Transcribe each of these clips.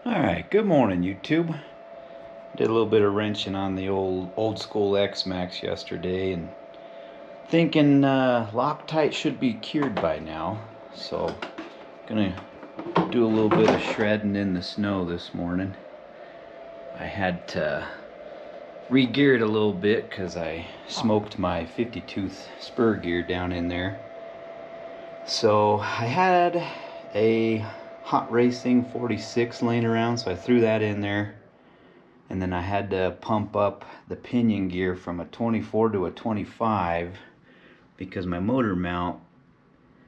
Alright, good morning YouTube. Did a little bit of wrenching on the old school Xmaxx yesterday and thinking Loctite should be cured by now. So gonna do a little bit of shredding in the snow this morning. I had to re-gear it a little bit because I smoked my 50-tooth spur gear down in there. So I had a Hot Racing 46 laying around, so I threw that in there, and then I had to pump up the pinion gear from a 24 to a 25 because my motor mount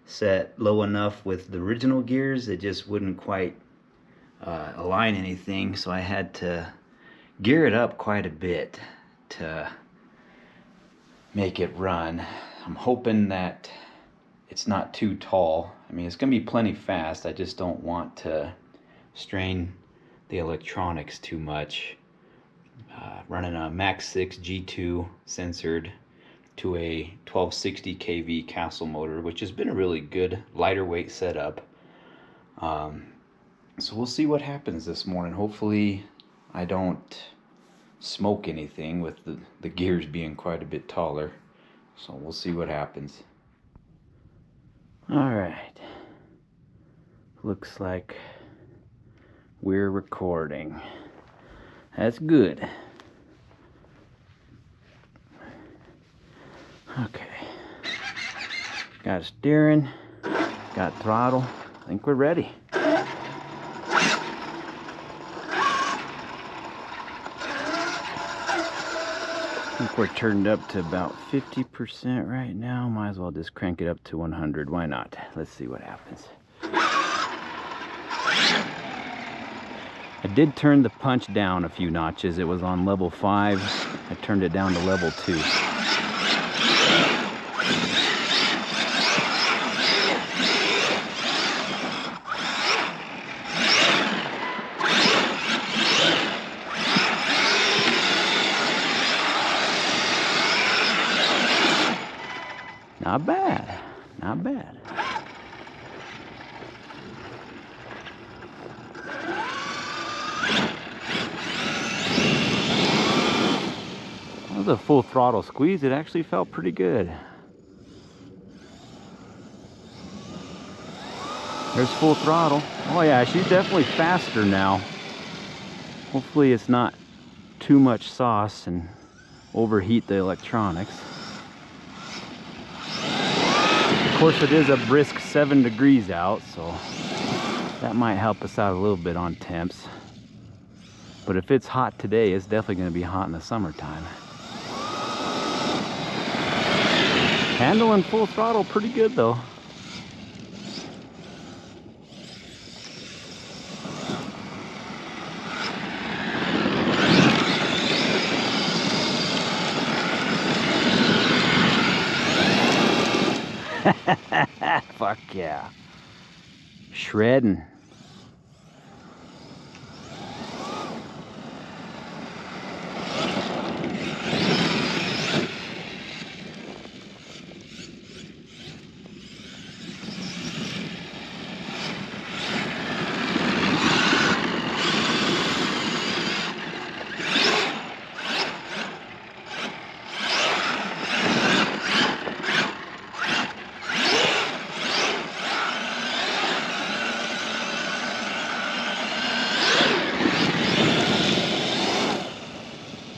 set low enough with the original gears it just wouldn't quite align anything, so I had to gear it up quite a bit to make it run. I'm hoping that it's not too tall. I mean, it's gonna be plenty fast. I just don't want to strain the electronics too much. Running a max6 G2 censored to a 1260 kV castle motor, which has been a really good lighter weight setup. So we'll see what happens this morning. Hopefully I don't smoke anything with the gears being quite a bit taller. So we'll see what happens. Alright, looks like we're recording. That's good. Okay, got steering, got throttle. I think we're ready. I think we're turned up to about 50% right now. Might as well just crank it up to 100. Why not? Let's see what happens. I did turn the punch down a few notches. It was on level 5. I turned it down to level 2. Not bad, not bad. That was a full throttle squeeze. It actually felt pretty good. There's full throttle. Oh yeah, she's definitely faster now. Hopefully it's not too much sauce and overheat the electronics. Of course, it is a brisk 7 degrees out, so that might help us out a little bit on temps. But if it's hot today, it's definitely going to be hot in the summertime. Handling full throttle pretty good though. Fuck yeah. Shredding.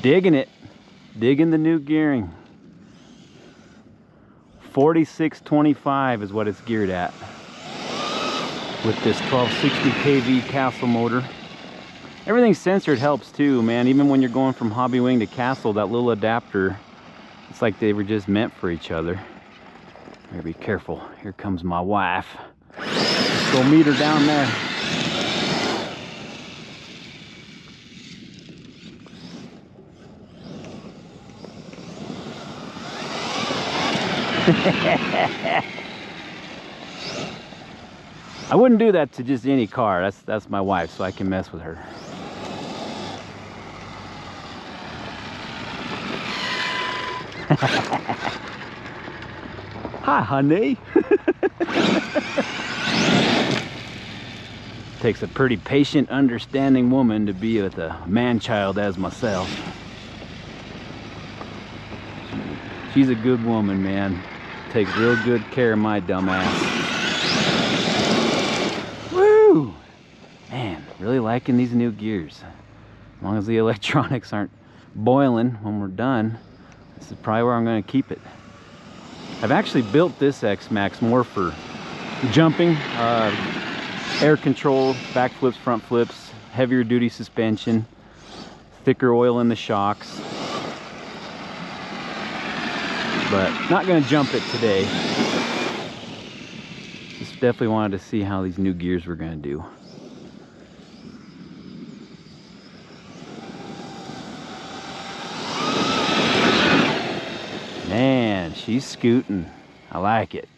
Digging it. Digging the new gearing. 4625 is what it's geared at with this 1260 kV castle motor. Everything censored helps too, man. Even when you're going from hobbywing to castle, that little adapter, it's like they were just meant for each other. Better be careful. Here comes my wife. Let's go meet her down there. I wouldn't do that to just any car. That's my wife, so I can mess with her. Hi, honey. Takes a pretty patient, understanding woman to be with a man-child as myself. She's a good woman, man. Takes real good care of my dumb ass. Woo! Man, really liking these new gears. As long as the electronics aren't boiling when we're done, this is probably where I'm going to keep it. I've actually built this Xmaxx more for jumping, air control, back flips, front flips, heavier duty suspension, thicker oil in the shocks. But not going to jump it today. Just definitely wanted to see how these new gears were going to do. Man, she's scooting. I like it.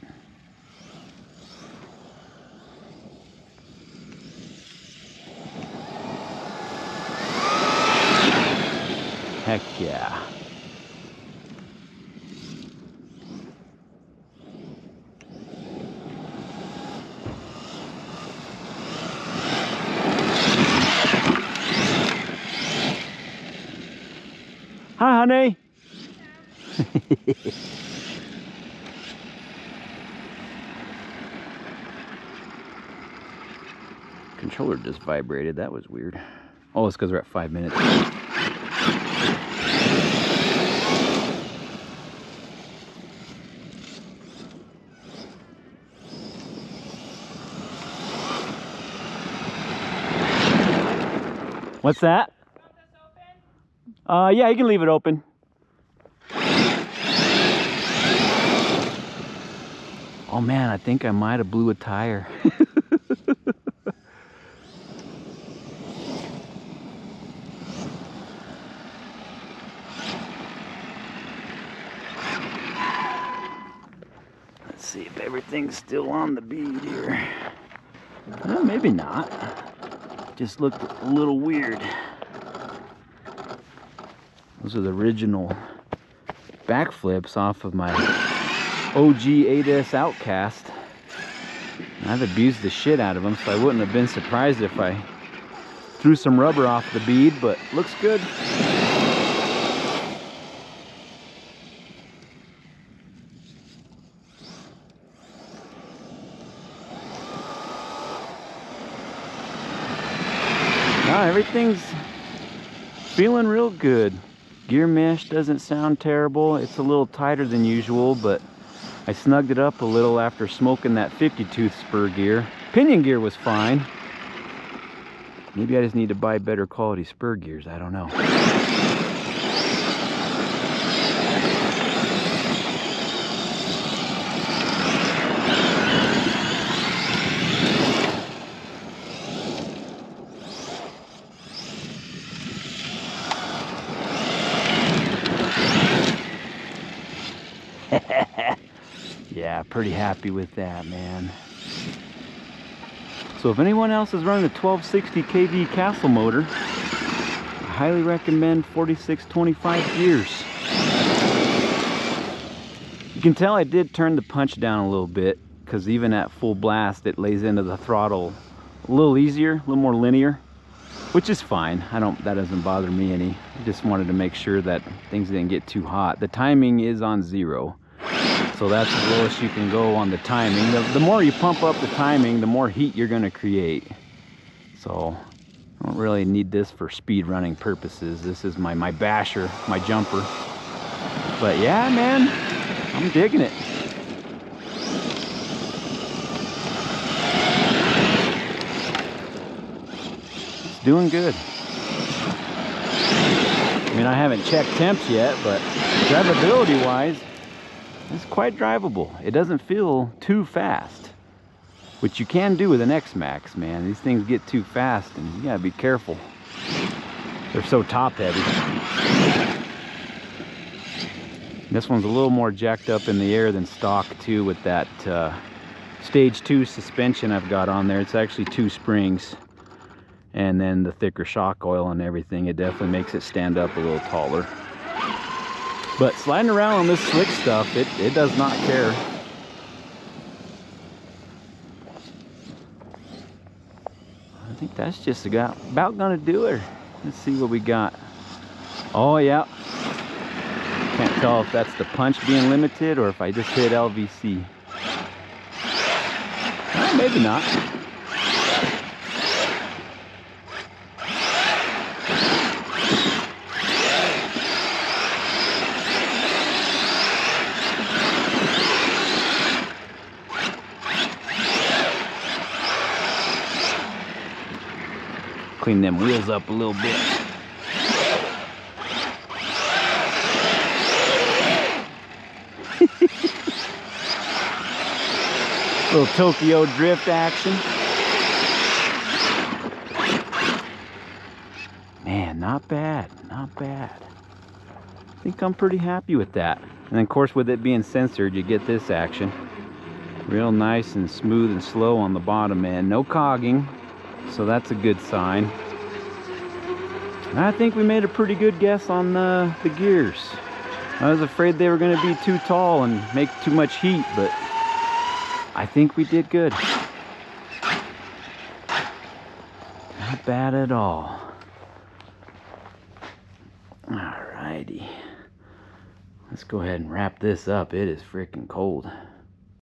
Heck yeah. Hi, honey. Controller just vibrated. That was weird. Oh, it's because we're at 5 minutes. What's that? Yeah, you can leave it open. Oh man, I think I might have blew a tire. Let's see if everything's still on the bead here. Well, maybe not. Just looked a little weird. Those are the original backflips off of my OG 8S Outcast. I've abused the shit out of them, so I wouldn't have been surprised if I threw some rubber off the bead, but looks good. Now everything's feeling real good. Gear mesh doesn't sound terrible. It's a little tighter than usual, but I snugged it up a little after smoking that 50-tooth spur gear. Pinion gear was fine. Maybe I just need to buy better quality spur gears. I don't know. Yeah, pretty happy with that, man. So if anyone else is running a 1260 kV Castle motor, I highly recommend 4625 gears. You can tell I did turn the punch down a little bit, because even at full blast it lays into the throttle a little easier, a little more linear, which is fine. That doesn't bother me any. I just wanted to make sure that things didn't get too hot. The timing is on 0. So that's the lowest you can go on the timing. The more you pump up the timing, the more heat you're going to create. So I don't really need this for speed running purposes. This is my basher, my jumper. But yeah, man, I'm digging it. It's doing good. I mean, I haven't checked temps yet, but drivability wise, it's quite drivable. It doesn't feel too fast, which you can do with an Xmaxx, man. These things get too fast and you gotta be careful. They're so top heavy. This one's a little more jacked up in the air than stock too, with that stage 2 suspension I've got on there. It's actually 2 springs, and then the thicker shock oil and everything. It definitely makes it stand up a little taller. But sliding around on this slick stuff, it does not care. I think that's just about gonna do it. Let's see what we got. Oh yeah. Can't tell if that's the punch being limited or if I just hit LVC. Well, maybe not. Clean them wheels up a little bit. Little Tokyo drift action. Man, not bad, not bad. I think I'm pretty happy with that. And of course, with it being censored, you get this action. Real nice and smooth and slow on the bottom end. No cogging, so that's a good sign. I think we made a pretty good guess on the gears. I was afraid they were going to be too tall and make too much heat, but I think we did good. Not bad at all. Alrighty. Let's go ahead and wrap this up. It is freaking cold.